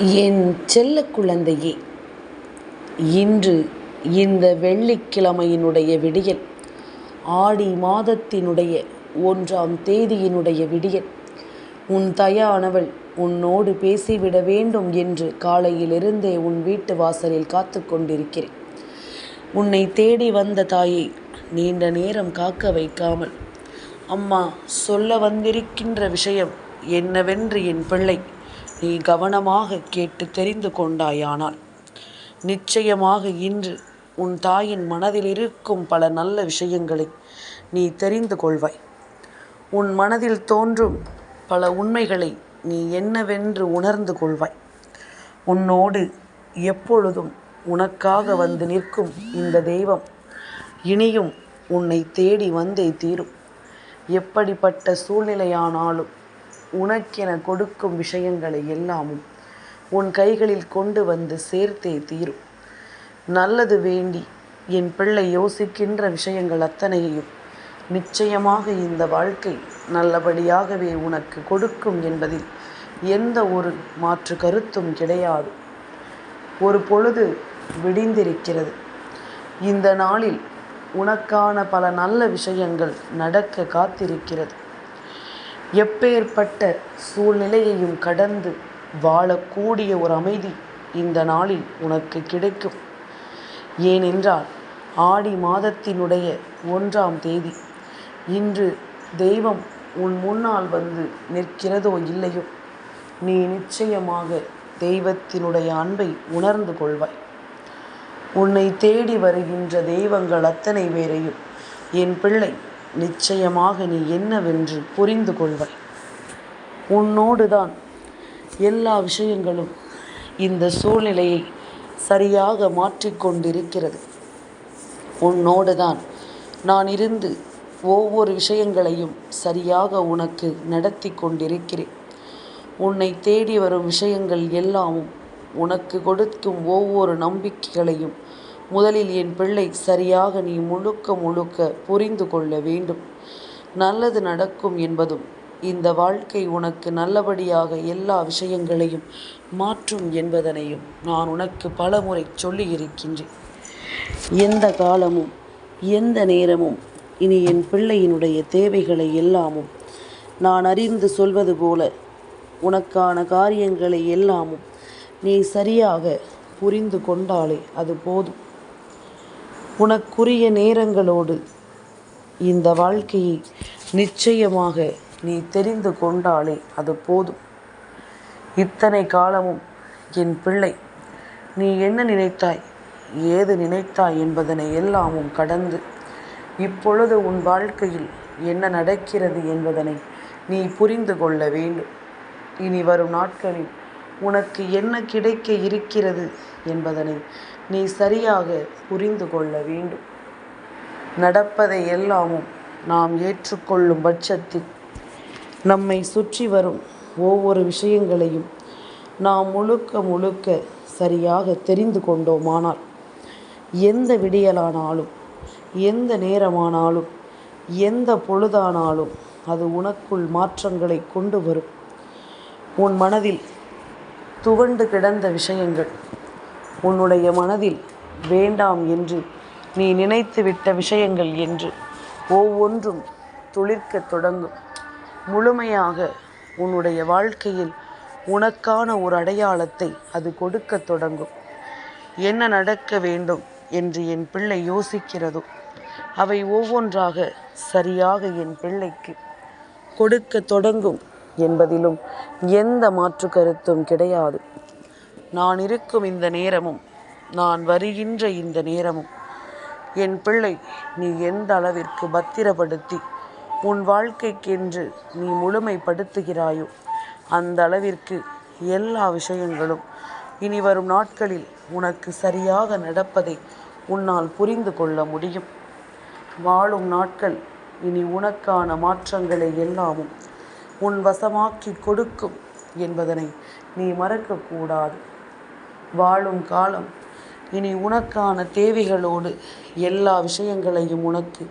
என் செல்ல குழந்தையே, இன்று இந்த வெள்ளிக்கிழமையினுடைய விடியல், ஆடி மாதத்தினுடைய 1ஆம் தேதியினுடைய விடியல், உன் தயானவள் உன்னோடு பேசிவிட வேண்டும் என்று காலையிலிருந்தே உன் வீட்டு வாசலில் காத்து கொண்டிருக்கிறேன். உன்னை தேடி வந்த தாயை நீண்ட நேரம் காக்க வைக்காமல், அம்மா சொல்ல வந்திருக்கின்ற விஷயம் என்னவென்று என் பிள்ளை நீ கவனமாக கேட்டு தெரிந்து கொண்டாயானால் நிச்சயமாக இன்று உன் தாயின் மனதில் இருக்கும் பல நல்ல விஷயங்களை நீ தெரிந்து கொள்வாய். உன் மனதில் தோன்றும் பல உண்மைகளை நீ என்னவென்று உணர்ந்து கொள்வாய். உன்னோடு எப்பொழுதும் உனக்காக வந்து நிற்கும் இந்த தெய்வம் இனியும் உன்னை தேடி வந்தே தீரும். எப்படிப்பட்ட சூழ்நிலையானாலும் உனக்கென கொடுக்கும் விஷயங்களை எல்லாமும் உன் கைகளில் கொண்டு வந்து சேர்த்தே தீரும். நல்லது வேண்டி என் பிள்ளை யோசிக்கின்ற விஷயங்கள் அத்தனையையும் நிச்சயமாக இந்த வாழ்க்கை நல்லபடியாகவே உனக்கு கொடுக்கும் என்பதில் எந்த ஒரு மாற்று கருத்தும் கிடையாது. ஒரு பொழுது விடிந்திருக்கிறது. இந்த நாளில் உனக்கான பல நல்ல விஷயங்கள் நடக்க காத்திருக்கிறது. எப்பேற்பட்ட சூழ்நிலையையும் கடந்து வாழக்கூடிய ஒரு அமைதி இந்த நாளில் உனக்கு கிடைக்கும். ஏனென்றால் ஆடி மாதத்தினுடைய 1ஆம் தேதி இன்று தெய்வம் உன் முன்னால் வந்து நிற்கிறதோ இல்லையோ, நீ நிச்சயமாக தெய்வத்தினுடைய அன்பை உணர்ந்து கொள்வாய். உன்னை தேடி வருகின்ற தெய்வங்கள் அத்தனை பேரையும் என் பிள்ளை நிச்சயமாக நீ என்னவென்று புரிந்து கொள்வாய். உன்னோடு தான் எல்லா விஷயங்களும் இந்த சூழ்நிலையை சரியாக மாற்றிக்கொண்டிருக்கிறது. உன்னோடு தான் நான் இருந்து ஒவ்வொரு விஷயங்களையும் சரியாக உனக்கு நடத்தி கொண்டிருக்கிறேன். உன்னை தேடி வரும் விஷயங்கள் எல்லாமும் உனக்கு கொடுக்கும் ஒவ்வொரு நம்பிக்கைகளையும் முதலில் என் பிள்ளை சரியாக நீ முழுக்க புரிந்து கொள்ள வேண்டும். நல்லது நடக்கும் என்பதும் இந்த வாழ்க்கை உனக்கு நல்லபடியாக எல்லா விஷயங்களையும் மாற்றும் என்பதனையும் நான் உனக்கு பலமுறை சொல்லியிருக்கின்றேன். எந்த காலமும் எந்த நேரமும் இனி என் பிள்ளையினுடைய தேவைகளை எல்லாமும் நான் அறிந்து சொல்வது போல உனக்கான காரியங்களை எல்லாமும் நீ சரியாக புரிந்து கொண்டாலே அது போதும். உனக்குரிய நேரங்களோடு இந்த வாழ்க்கையை நிச்சயமாக நீ தெரிந்து கொண்டாலே அது போதும். இத்தனை காலமும் என் பிள்ளை நீ என்ன நினைத்தாய், ஏது நினைத்தாய் என்பதனை எல்லாமும் கடந்து இப்பொழுது உன் வாழ்க்கையில் என்ன நடக்கிறது என்பதனை நீ புரிந்து கொள்ள வேண்டும். இனி வரும் நாட்களில் உனக்கு என்ன கிடைக்க இருக்கிறது என்பதனை நீ சரியாக புரிந்து கொள்ள வேண்டும். நடப்பதை எல்லாமும் நாம் ஏற்றுக்கொள்ளும் பட்சத்தில் நம்மை சுற்றி வரும் ஒவ்வொரு விஷயங்களையும் நாம் முழுக்க சரியாக தெரிந்து கொண்டோமானால் எந்த விடியலானாலும் எந்த நேரமானாலும் எந்த பொழுதானாலும் அது உனக்குள் மாற்றங்களை கொண்டு வரும். உன் மனதில் துவண்டு கிடந்த விஷயங்கள், உன்னுடைய மனதில் வேண்டாம் என்று நீ நினைத்துவிட்ட விஷயங்கள் என்று ஒவ்வொன்றும் துளிர்க்க தொடங்கும். முழுமையாக உன்னுடைய வாழ்க்கையில் உனக்கான ஒரு அடையாளத்தை அது கொடுக்க தொடங்கும். என்ன நடக்க வேண்டும் என்று என் பிள்ளை யோசிக்கிறதோ அவை ஒவ்வொன்றாக சரியாக என் பிள்ளைக்கு கொடுக்க தொடங்கும் என்பதிலும் எந்த மாற்று கருத்தும் கிடையாது. நான் இருக்கும் இந்த நேரமும் நான் வருகின்ற இந்த நேரமும் என் பிள்ளை நீ எந்த அளவிற்கு பத்திரப்படுத்தி உன் வாழ்க்கைக்கென்று நீ முழுமைப்படுத்துகிறாயோ அந்த அளவிற்கு எல்லா விஷயங்களும் இனி வரும் நாட்களில் உனக்கு சரியாக நடப்பதை உன்னால் புரிந்து கொள்ள முடியும். வாழும் நாட்கள் இனி உனக்கான மாற்றங்களை எல்லாமும் உன் வசமாக்கி கொடுக்கும் என்பதனை நீ மறக்கக்கூடாது. வாழும் காலம் இனி உனக்கான தேவைகளோடு எல்லா விஷயங்களையும் உனக்கு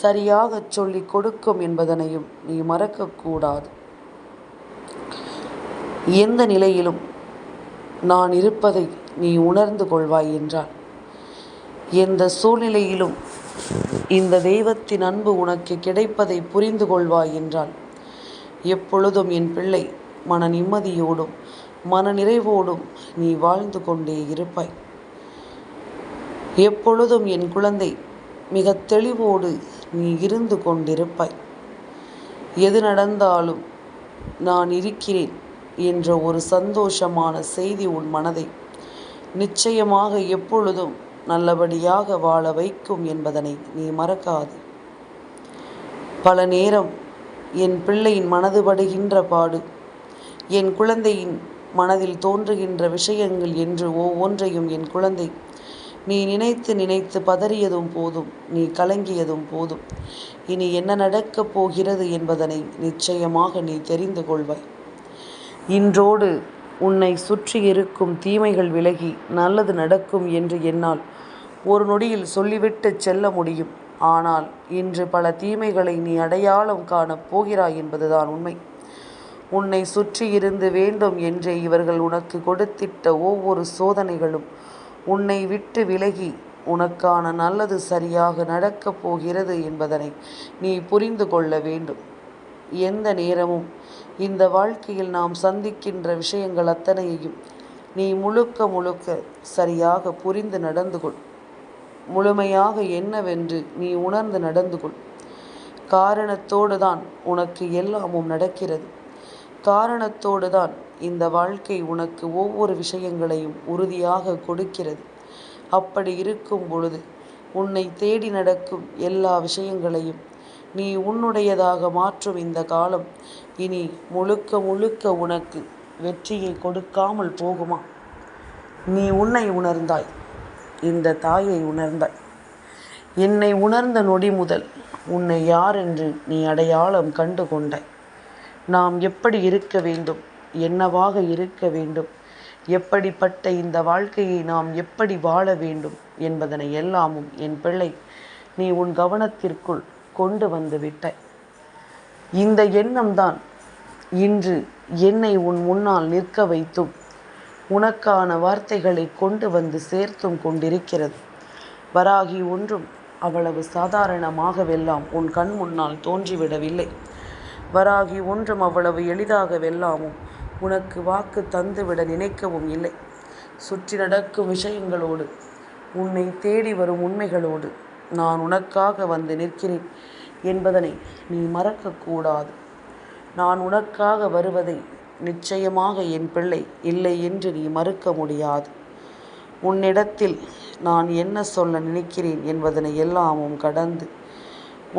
சரியாக சொல்லி கொடுக்கும் என்பதனையும் நீ மறக்கக்கூடாது. எந்த நிலையிலும் நான் இருப்பதை நீ உணர்ந்து கொள்வாய் என்றாள். எந்த சூழ்நிலையிலும் இந்த தெய்வத்தின் அன்பு உனக்கு கிடைப்பதை புரிந்து கொள்வாய் என்றாள். எப்பொழுதும் என் பிள்ளை மன நிம்மதியோடும் மன நிறைவோடும் நீ வாழ்ந்து கொண்டே இருப்பாய். எப்பொழுதும் என் குழந்தை மிக தெளிவோடு நீ இருந்து கொண்டிருப்பாய். எது நடந்தாலும் நான் இருக்கிறேன் என்ற ஒரு சந்தோஷமான செய்தி உன் மனதை நிச்சயமாக எப்பொழுதும் நல்லபடியாக வாழ வைக்கும் என்பதனை நீ மறக்காது. பல நேரம் என் பிள்ளையின் மனது படுகின்ற பாடு, என் குழந்தையின் மனதில் தோன்றுகின்ற விஷயங்கள் என்று ஒவ்வொன்றையும் என் குழந்தை நீ நினைத்து நினைத்து பதறியதும் போதும், நீ கலங்கியதும் போதும். இனி என்ன நடக்கப் போகிறது என்பதனை நிச்சயமாக நீ தெரிந்து கொள்வாய். இன்றோடு உன்னை சுற்றி இருக்கும் தீமைகள் விலகி நல்லது நடக்கும் என்று என்னால் ஒரு நொடியில் சொல்லிவிட்டு செல்ல முடியும். ஆனால் இன்று பல தீமைகளை நீ அடையாளம் காணப் போகிறாய் என்பதுதான் உண்மை. உன்னை சுற்றி இருந்து வேண்டும் என்றே இவர்கள் உனக்கு கொடுத்திட்ட ஒவ்வொரு சோதனைகளும் உன்னை விட்டு விலகி உனக்கான நல்லது சரியாக நடக்கப் போகிறது என்பதனை நீ புரிந்து கொள்ள வேண்டும். எந்த நேரமும் இந்த வாழ்க்கையில் நாம் சந்திக்கின்ற விஷயங்கள் அத்தனையையும் நீ முழுக்க முழுக்க சரியாக புரிந்து நடந்து கொள். முழுமையாக என்னவென்று நீ உணர்ந்து நடந்து கொள். காரணத்தோடு தான் உனக்கு எல்லாமும் நடக்கிறது. காரணத்தோடு தான் இந்த வாழ்க்கை உனக்கு ஒவ்வொரு விஷயங்களையும் உறுதியாக கொடுக்கிறது. அப்படி இருக்கும் பொழுது உன்னை தேடி நடக்கும் எல்லா விஷயங்களையும் நீ உன்னுடையதாக மாற்றும் இந்த காலம் இனி முழுக்க முழுக்க உனக்கு வெற்றியை கொடுக்காமல் போகுமா? நீ உன்னை உணர்ந்தாய், இந்த தாயை உணர்ந்தாய். என்னை உணர்ந்த நொடி முதல் உன்னை யார் என்று நீ அடையாளம் கண்டு கொண்டாய். நாம் எப்படி இருக்க வேண்டும், என்னவாக இருக்க வேண்டும், எப்படிப்பட்ட இந்த வாழ்க்கையை நாம் எப்படி வாழ வேண்டும் என்பதனை எல்லாமும் என் பிள்ளை நீ உன் கவனத்திற்குள் கொண்டு வந்து விட்டாய். இந்த எண்ணம்தான் இன்று என்னை உன் முன்னால் நிற்க வைத்தும் உனக்கான வார்த்தைகளை கொண்டு வந்து சேர்த்தும் கொண்டிருக்கிறது. வராகி ஒன்றும் அவ்வளவு சாதாரணமாகவெல்லாம் உன் கண் முன்னால் தோன்றிவிடவில்லை. வராகி ஒன்றும் அவ்வளவு எளிதாகவெல்லாமும் உனக்கு வாக்கு தந்துவிட நினைக்கவும் இல்லை. சுற்றி நடக்கும் விஷயங்களோடு, உன்னை தேடி வரும் உண்மைகளோடு நான் உனக்காக வந்து நிற்கிறேன் என்பதனை நீ மறக்கக்கூடாது. நான் உனக்காக வருவதை நிச்சயமாக என் பிள்ளை இல்லை என்று நீ மறுக்க முடியாது. உன்னிடத்தில் நான் என்ன சொல்ல நினைக்கிறேன் என்பதனை எல்லாமும் கடந்து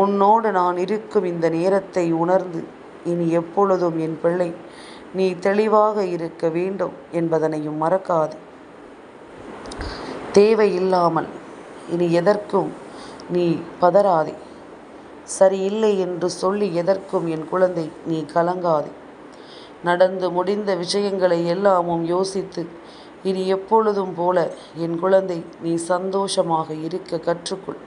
உன்னோடு நான் இருக்கும் இந்த நேரத்தை உணர்ந்து இனி எப்பொழுதும் என் பிள்ளை நீ தெளிவாக இருக்க வேண்டும் என்பதனையும் மறக்காது. தேவையில்லாமல் இனி எதற்கும் நீ பதறாதே. சரியில்லை என்று சொல்லி எதற்கும் என் குழந்தை நீ கலங்காதே. நடந்து முடிந்த விஷயங்களை எல்லாமும் யோசித்து இனி எப்பொழுதும் போல என் குழந்தை நீ சந்தோஷமாக இருக்க கற்றுக்கொள்.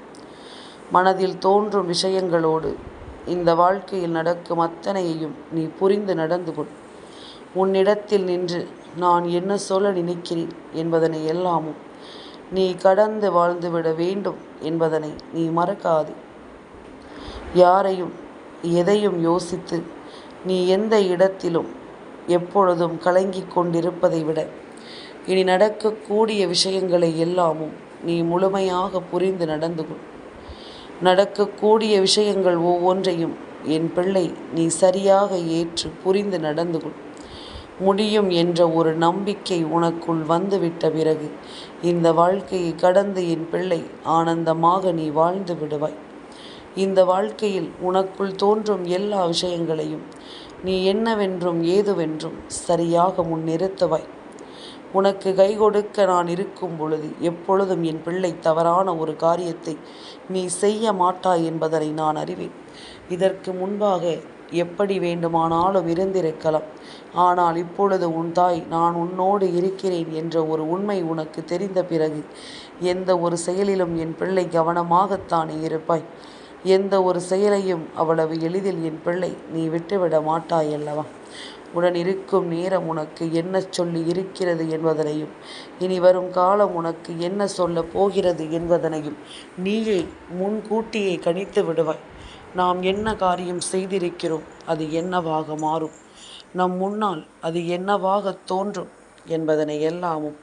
மனதில் தோன்றும் விஷயங்களோடு இந்த வாழ்க்கையில் நடக்கும் அத்தனையையும் நீ புரிந்து நடந்து கொள். உன்னிடத்தில் நின்று நான் என்ன சொல்ல நினைக்கிறேன் என்பதனை எல்லாமும் நீ கடந்து வாழ்ந்துவிட வேண்டும் என்பதனை நீ மறக்காதே. யாரையும் எதையும் யோசித்து நீ எந்த இடத்திலும் எப்பொழுதும் கலங்கிக் கொண்டிருப்பதை விட இனி நடக்கக்கூடிய விஷயங்களை எல்லாமும் நீ முழுமையாக புரிந்து நடந்து கொள். நடக்கக்கூடிய விஷயங்கள் ஒவ்வொன்றையும் என் பிள்ளை நீ சரியாக ஏற்று புரிந்து நடந்து கொள். முடியும் என்ற ஒரு நம்பிக்கை உனக்குள் வந்துவிட்ட பிறகு இந்த வாழ்க்கையை கடந்து என் பிள்ளை ஆனந்தமாக நீ வாழ்ந்து விடுவாய். இந்த வாழ்க்கையில் உனக்குள் தோன்றும் எல்லா விஷயங்களையும் நீ என்னவென்றும் ஏதுவென்றும் சரியாக முன்னிறுத்துவாய். உனக்கு கை கொடுக்க நான் இருக்கும் பொழுது எப்பொழுதும் என் பிள்ளை தவறான ஒரு காரியத்தை நீ செய்ய மாட்டாய் என்பதனை நான் அறிவேன். இதற்கு முன்பாக எப்படி வேண்டுமானாலும் இருந்திருக்கலாம். ஆனால் இப்பொழுது உன் தாய் நான் உன்னோடு இருக்கிறேன் என்ற ஒரு உண்மை உனக்கு தெரிந்த பிறகு எந்த ஒரு செயலிலும் என் பிள்ளை கவனமாகத்தானே இருப்பாய். எந்த ஒரு செயலையும் அவ்வளவு எளிதில் என் பிள்ளை நீ விட்டுவிட மாட்டாய் அல்லவா? உடனிருக்கும் நேரம் உனக்கு என்ன சொல்லி இருக்கிறது என்பதனையும், இனி வரும் காலம் உனக்கு என்ன சொல்லப் போகிறது என்பதனையும் நீயே முன்கூட்டியே கணித்து விடுவாய். நாம் என்ன காரியம் செய்திருக்கிறோம், அது என்னவாக மாறும், நம் முன்னால் அது என்னவாக தோன்றும் என்பதனை எல்லாமும்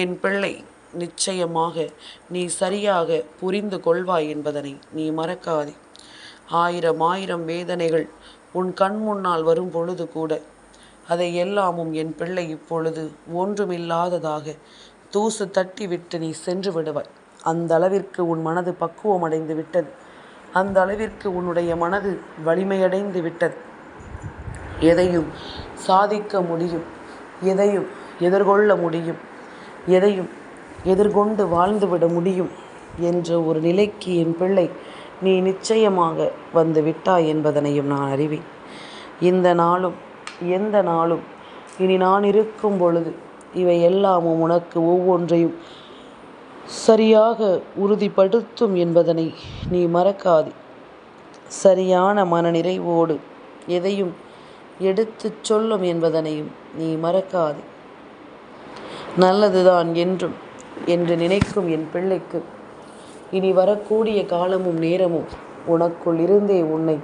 என் பிள்ளை நிச்சயமாக நீ சரியாக புரிந்து கொள்வாய் என்பதனை நீ மறக்காதே. ஆயிரம் வேதனைகள் உன் கண் முன்னால் வரும் பொழுது கூட அதை எல்லாமும் என் பிள்ளை இப்பொழுது ஒன்றுமில்லாததாக தூசு தட்டி விட்டு நீ சென்று விடுவாய். அந்த அளவிற்கு உன் மனது பக்குவம் அடைந்து விட்டது. அந்த அளவிற்கு உன்னுடைய மனது வலிமையடைந்து விட்டது. எதையும் சாதிக்க முடியும், எதையும் எதிர்கொள்ள முடியும், எதையும் எதிர்கொண்டு வாழ்ந்துவிட முடியும் என்ற ஒரு நிலைக்கு என் பிள்ளை நீ நிச்சயமாக வந்து விட்டாய் என்பதனையும் நான் அறிவேன். இந்த நாளும் எந்த நாளும் இனி நான் இருக்கும் பொழுது இவை எல்லாமும் உனக்கு ஒவ்வொன்றையும் சரியாக உறுதிப்படுத்தும் என்பதனை நீ மறக்காதே. சரியான மனநிறைவோடு எதையும் எடுத்துச் சொல்லும் என்பதனையும் நீ மறக்காதே. நல்லதுதான் என்றும் என்று நினைக்கும் என் பிள்ளைக்கு இனி வரக்கூடிய காலமும் நேரமும் உனக்குள் இருந்தே உன்னை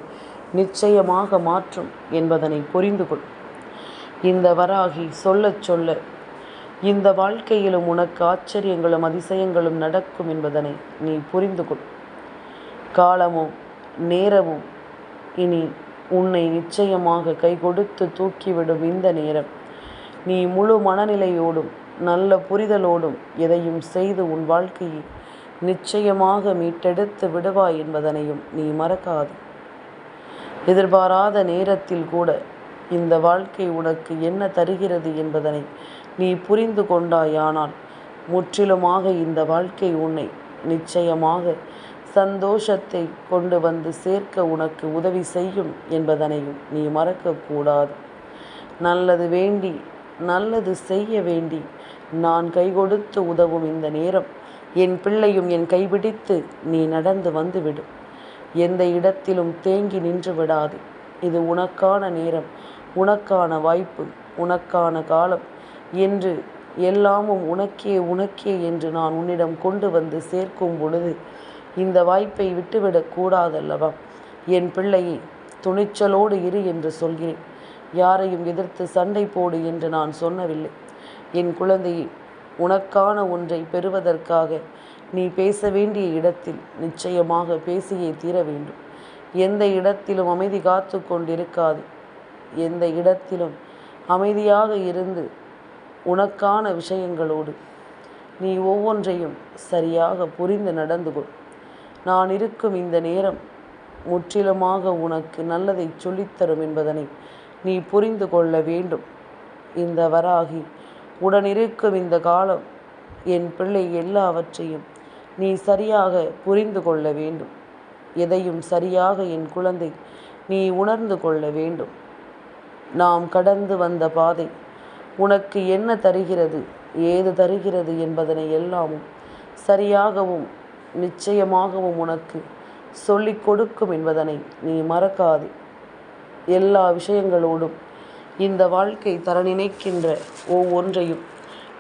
நிச்சயமாக மாற்றும் என்பதனை புரிந்து கொள். இந்த வராகி சொல்லச் சொல்ல இந்த வாழ்க்கையிலும் உனக்கு ஆச்சரியங்களும் அதிசயங்களும் நடக்கும் என்பதனை நீ புரிந்து கொள். காலமும் நேரமும் இனி உன்னை நிச்சயமாக கை கொடுத்து தூக்கிவிடும் இந்த நேரம் நீ முழு மனநிலையோடும் நல்ல புரிதலோடும் எதையும் செய்து உன் வாழ்க்கையை நிச்சயமாக மீட்டெடுத்து விடுவாய் என்பதனையும் நீ மறக்காது. எதிர்பாராத நேரத்தில் கூட இந்த வாழ்க்கை உனக்கு என்ன தருகிறது என்பதனை நீ புரிந்து கொண்டாயானால் முற்றிலுமாக இந்த வாழ்க்கை உன்னை நிச்சயமாக சந்தோஷத்தை கொண்டு வந்து சேர்க்க உனக்கு உதவி செய்யும் என்பதனையும் நீ மறக்கக்கூடாது. நல்லது வேண்டி நல்லது செய்ய வேண்டி நான் கை கொடுத்து உதவும் இந்த நேரம் என் பிள்ளையும் என் கைபிடித்து நீ நடந்து வந்துவிடும். எந்த இடத்திலும் தேங்கி நின்று விடாது. இது உனக்கான நேரம், உனக்கான வாய்ப்பு, உனக்கான காலம் என்று எல்லாமும் உனக்கே என்று நான் உன்னிடம் கொண்டு வந்து சேர்க்கும் பொழுது இந்த வாய்ப்பை விட்டுவிடக் கூடாதல்லவா? என் பிள்ளையை துணிச்சலோடு இரு என்று சொல்கிறேன். யாரையும் எதிர்த்து சண்டை போடு என்று நான் சொன்னவில்லை. என் குழந்தையை உனக்கான ஒன்றை பெறுவதற்காக நீ பேச வேண்டிய இடத்தில் நிச்சயமாக பேசியே தீர வேண்டும். எந்த இடத்திலும் அமைதி காத்து கொண்டிருக்காது. எந்த இடத்திலும் அமைதியாக இருந்து உனக்கான விஷயங்களோடு நீ ஒவ்வொன்றையும் சரியாக புரிந்து நடந்து கொள். நான் இருக்கும் இந்த நேரம் முற்றிலுமாக உனக்கு நல்லதை சொல்லித்தரும் என்பதனை நீ புரிந்து கொள்ள வேண்டும். இந்த வராகி உடனிருக்கும் இந்த காலம் என் பிள்ளை எல்லாவற்றையும் நீ சரியாக புரிந்து கொள்ள வேண்டும். எதையும் சரியாக என் குழந்தை நீ உணர்ந்து கொள்ள வேண்டும். நாம் கடந்து வந்த பாதை உனக்கு என்ன தருகிறது, ஏது தருகிறது என்பதனை எல்லாமும் சரியாகவும் நிச்சயமாகவும் உனக்கு சொல்லிக் கொடுக்கும் என்பதனை நீ மறக்காதே. எல்லா விஷயங்களோடும் இந்த வாழ்க்கை தர நினைக்கின்ற ஒவ்வொன்றையும்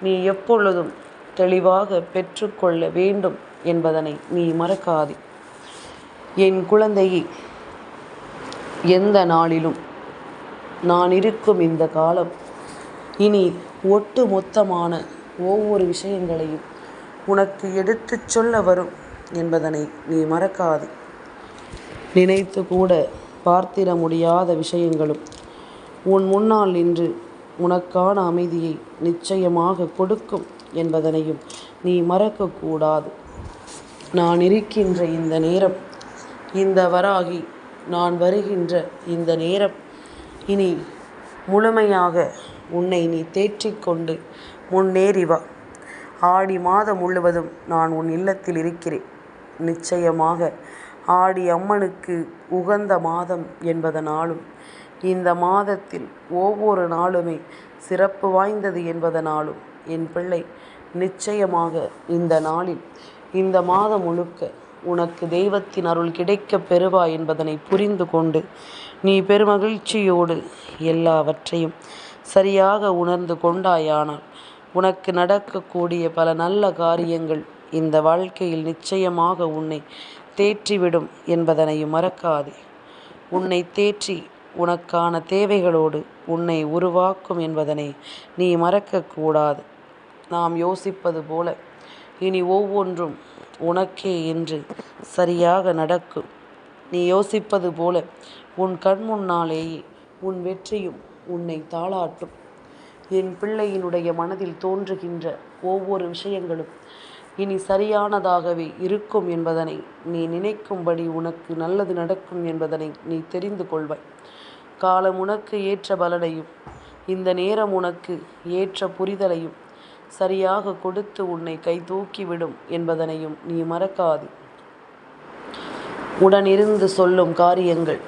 நீ எப்பொழுதும் தெளிவாக பெற்றுக்கொள்ள வேண்டும் என்பதனை நீ மறக்காதே. என் குழந்தையை எந்த நாளிலும் நான் இருக்கும் இந்த காலம் இனி ஒட்டு மொத்தமான ஒவ்வொரு விஷயங்களையும் உனக்கு எடுத்துச் சொல்ல வரும் என்பதனை நீ மறக்காதே. நினைத்து கூட பார்த்திட முடியாத விஷயங்களும் உன் முன்னால் நின்று உனக்கான அமைதியை நிச்சயமாக கொடுக்கும் என்பதனையும் நீ மறக்கக்கூடாது. நான் இருக்கின்ற இந்த நேரம், இந்த வராகி நான் வருகின்ற இந்த நேரம் இனி முழுமையாக உன்னை நீ தேற்றிக்கொண்டு முன்னேறி வா. ஆடி மாதம் முழுவதும் நான் உன் இல்லத்தில் இருக்கிறேன். நிச்சயமாக ஆடி அம்மனுக்கு உகந்த மாதம் என்பதனாலும் இந்த மாதத்தில் ஒவ்வொரு நாளுமே சிறப்பு வாய்ந்தது என்பதனாலும் என் பிள்ளை நிச்சயமாக இந்த நாளில் இந்த மாதம் முழுக்க உனக்கு தெய்வத்தின் அருள் கிடைக்கப் பெறுவாய் என்பதனை புரிந்து கொண்டு நீ பெருமகிழ்ச்சியோடு எல்லாவற்றையும் சரியாக உணர்ந்து கொண்டாயானால் உனக்கு நடக்கக்கூடிய பல நல்ல காரியங்கள் இந்த வாழ்க்கையில் நிச்சயமாக உன்னை தேற்றிவிடும் என்பதனையும் மறக்காதே. உன்னை தேற்றி உனக்கான தேவைகளோடு உன்னை உருவாக்கும் என்பதனை நீ மறக்கக்கூடாது. நாம் யோசிப்பது போல இனி ஒவ்வொன்றும் உனக்கே என்று சரியாக நடக்கும். நீ யோசிப்பது போல உன் கண் முன்னாலேயே உன் வெற்றியும் உன்னை தாளாட்டும். என் பிள்ளையினுடைய மனதில் தோன்றுகின்ற ஒவ்வொரு விஷயங்களும் இனி சரியானதாகவே இருக்கும் என்பதனை நீ நினைக்கும்படி உனக்கு நல்லது நடக்கும் என்பதனை நீ தெரிந்து கொள்வாய். காலம் உனக்கு ஏற்ற பலனையும் இந்த நேரம் உனக்கு ஏற்ற புரிதலையும் சரியாக கொடுத்து உன்னை கை தூக்கிவிடும் என்பதனையும் நீ மறக்காது. உடனிருந்து சொல்லும் காரியங்கள்,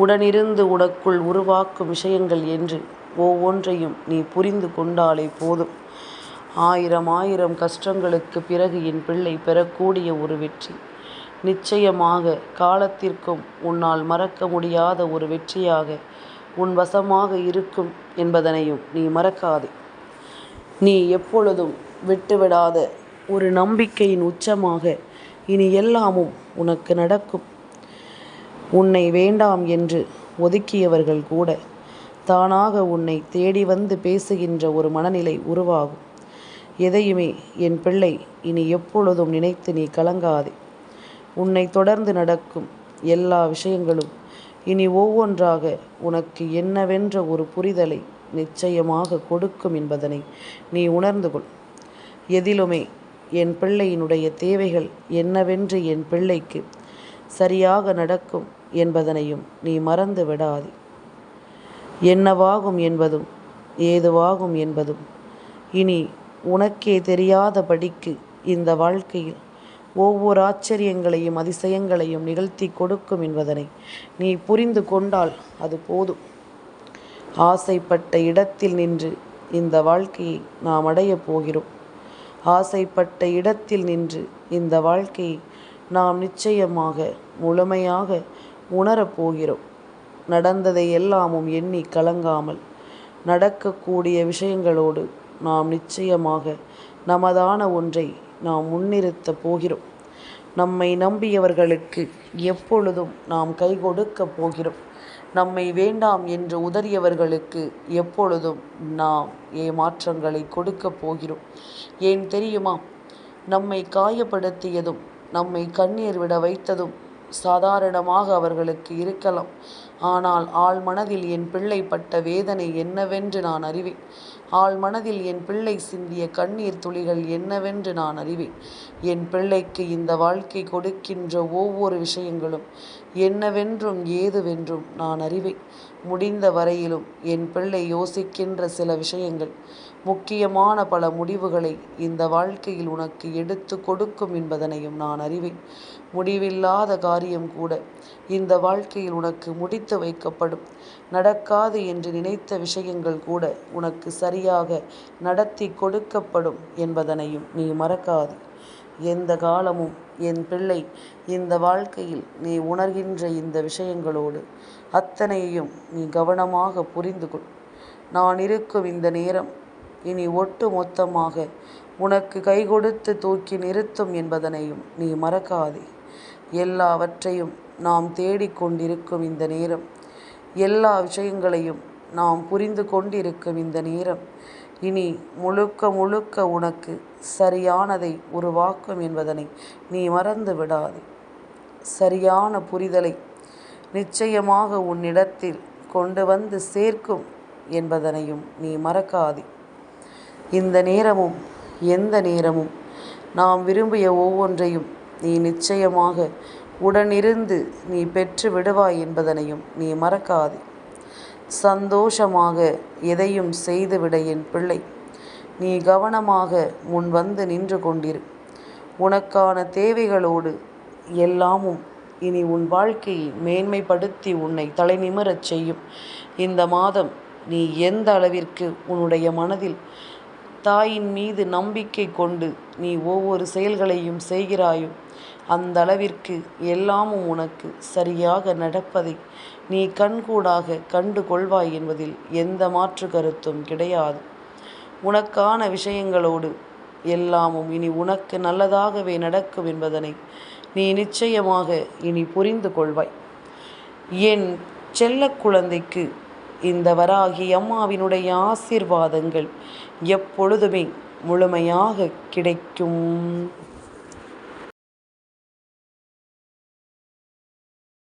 உடனிருந்து உனக்குள் உருவாக்கும் விஷயங்கள் என்று ஒவ்வொன்றையும் நீ புரிந்து கொண்டாலே போதும். ஆயிரம் கஷ்டங்களுக்கு பிறகு என் பிள்ளை பெறக்கூடிய ஒரு வெற்றி நிச்சயமாக காலத்திற்கும் உன்னால் மறக்க முடியாத ஒரு வெற்றியாக உன் வசமாக இருக்கும் என்பதனையும் நீ மறக்காதே. நீ எப்பொழுதும் விட்டுவிடாத ஒரு நம்பிக்கையின் உச்சமாக இனி எல்லாமும் உனக்கு நடக்கும். உன்னை வேண்டாம் என்று ஒதுக்கியவர்கள் கூட தானாக உன்னை தேடி வந்து பேசுகின்ற ஒரு மனநிலை உருவாகும். எதையுமே என் பிள்ளை இனி எப்பொழுதும் நினைத்து நீ கலங்காதே. உன்னை தொடர்ந்து நடக்கும் எல்லா விஷயங்களும் இனி ஒவ்வொன்றாக உனக்கு என்னவென்ற ஒரு புரிதலை நிச்சயமாக கொடுக்கும் என்பதனை நீ உணர்ந்து கொள். எதிலுமே என் பிள்ளையினுடைய தேவைகள் என்னவென்று என் பிள்ளைக்கு சரியாக நடக்கும் என்பதனையும் நீ மறந்து விடாதே. என்னவாகும் என்பதும் ஏதுவாகும் என்பதும் இனி உனக்கே தெரியாதபடிக்கு இந்த வாழ்க்கையில் ஒவ்வொரு ஆச்சரியங்களையும் அதிசயங்களையும் நிகழ்த்தி கொடுக்கும் என்பதனை நீ புரிந்து கொண்டால் அது போதும். ஆசைப்பட்ட இடத்தில் நின்று இந்த வாழ்க்கையை நாம் அடையப் போகிறோம். ஆசைப்பட்ட இடத்தில் நின்று இந்த வாழ்க்கையை நாம் நிச்சயமாக முழுமையாக உணரப்போகிறோம். நடந்ததை எல்லாமும் எண்ணி கலங்காமல் நடக்கக்கூடிய விஷயங்களோடு நாம் நிச்சயமாக நமதான ஒன்றை நாம் முன்னிறுத்தப் போகிறோம். நம்மை நம்பியவர்களுக்கு எப்பொழுதும் நாம் கை கொடுக்கப் போகிறோம். நம்மை வேண்டாம் என்று உதறியவர்களுக்கு எப்பொழுதும் நாம் ஏமாற்றங்களை கொடுக்கப் போகிறோம். ஏன் தெரியுமா? நம்மை காயப்படுத்தியதும் நம்மை கண்ணீர் விட வைத்ததும் சாதாரணமாக அவர்களுக்கு இருக்கலாம். ஆனால் ஆழ்மனதில் என் பிள்ளை பட்ட வேதனை என்னவென்று நான் அறிவேன். ஆழ்மனதில் என் பிள்ளை சிந்திய கண்ணீர் துளிகள் என்னவென்று நான் அறிவேன். என் பிள்ளைக்கு இந்த வாழ்க்கை கொடுக்கின்ற ஒவ்வொரு விஷயங்களும் என்னவென்றும் ஏதுவென்றும் நான் அறிவேன். முடிந்த வரையிலும் என் பிள்ளை யோசிக்கின்ற சில விஷயங்கள் முக்கியமான பல முடிவுகளை இந்த வாழ்க்கையில் உனக்கு எடுத்து கொடுக்கும் என்பதனையும் நான் அறிவேன். முடிவில்லாத காரியம் கூட இந்த வாழ்க்கையில் உனக்கு முடித்து வைக்கப்படும். நடக்காது என்று நினைத்த விஷயங்கள் கூட உனக்கு சரியாக நடத்தி கொடுக்கப்படும் என்பதனையும் நீ மறக்காது. எந்த காலமும் என் பிள்ளை இந்த வாழ்க்கையில் நீ உணர்கின்ற இந்த விஷயங்களோடு அத்தனையும் நீ கவனமாக புரிந்து கொள். நான் இருக்கும் இந்த நேரம் இனி ஒட்டு மொத்தமாக உனக்கு கை கொடுத்து தூக்கி நிறுத்தும் என்பதனையும் நீ மறக்காதே. எல்லாவற்றையும் நாம் தேடிக்கொண்டிருக்கும் இந்த நேரம், எல்லா விஷயங்களையும் நாம் புரிந்து கொண்டிருக்கும் இந்த நேரம் இனி முழுக்க முழுக்க உனக்கு சரியானதை உருவாக்கும் என்பதனை நீ மறந்து விடாதே. சரியான புரிதலை நிச்சயமாக உன்னிடத்தில் கொண்டு வந்து சேர்க்கும் என்பதனையும் நீ மறக்காதே. இந்த நேரமும் எந்த நேரமும் நாம் விரும்பிய ஒவ்வொன்றையும் நீ நிச்சயமாக உடனிருந்து நீ பெற்று விடுவாய் என்பதனையும் நீ மறக்காதே. சந்தோஷமாக எதையும் செய்துவிட என் பிள்ளை. நீ கவனமாக முன் வந்து நின்று கொண்டிரு. உனக்கான தேவைகளோடு எல்லாமும் இனி உன் வாழ்க்கையை மேன்மைப்படுத்தி உன்னை தலைநிமிரச் செய்யும். இந்த மாதம் நீ எந்த அளவிற்கு உன்னுடைய மனதில் தாயின் மீது நம்பிக்கை கொண்டு நீ ஒவ்வொரு செயல்களையும் செய்கிறாயோ அந்த அளவிற்கு எல்லாமும் உனக்கு சரியாக நடப்பதை நீ கண்கூடாக கண்டு கொள்வாய் என்பதில் எந்த மாற்று கருத்தும் கிடையாது. உனக்கான விஷயங்களோடு எல்லாமும் இனி உனக்கு நல்லதாகவே நடக்கும் என்பதனை நீ நிச்சயமாக இனி புரிந்து கொள்வாய். என் செல்ல குழந்தைக்கு இந்த வராகி அம்மாவினுடைய ஆசீர்வாதங்கள் எப்பொழுதுமே முழுமையாக கிடைக்கும்.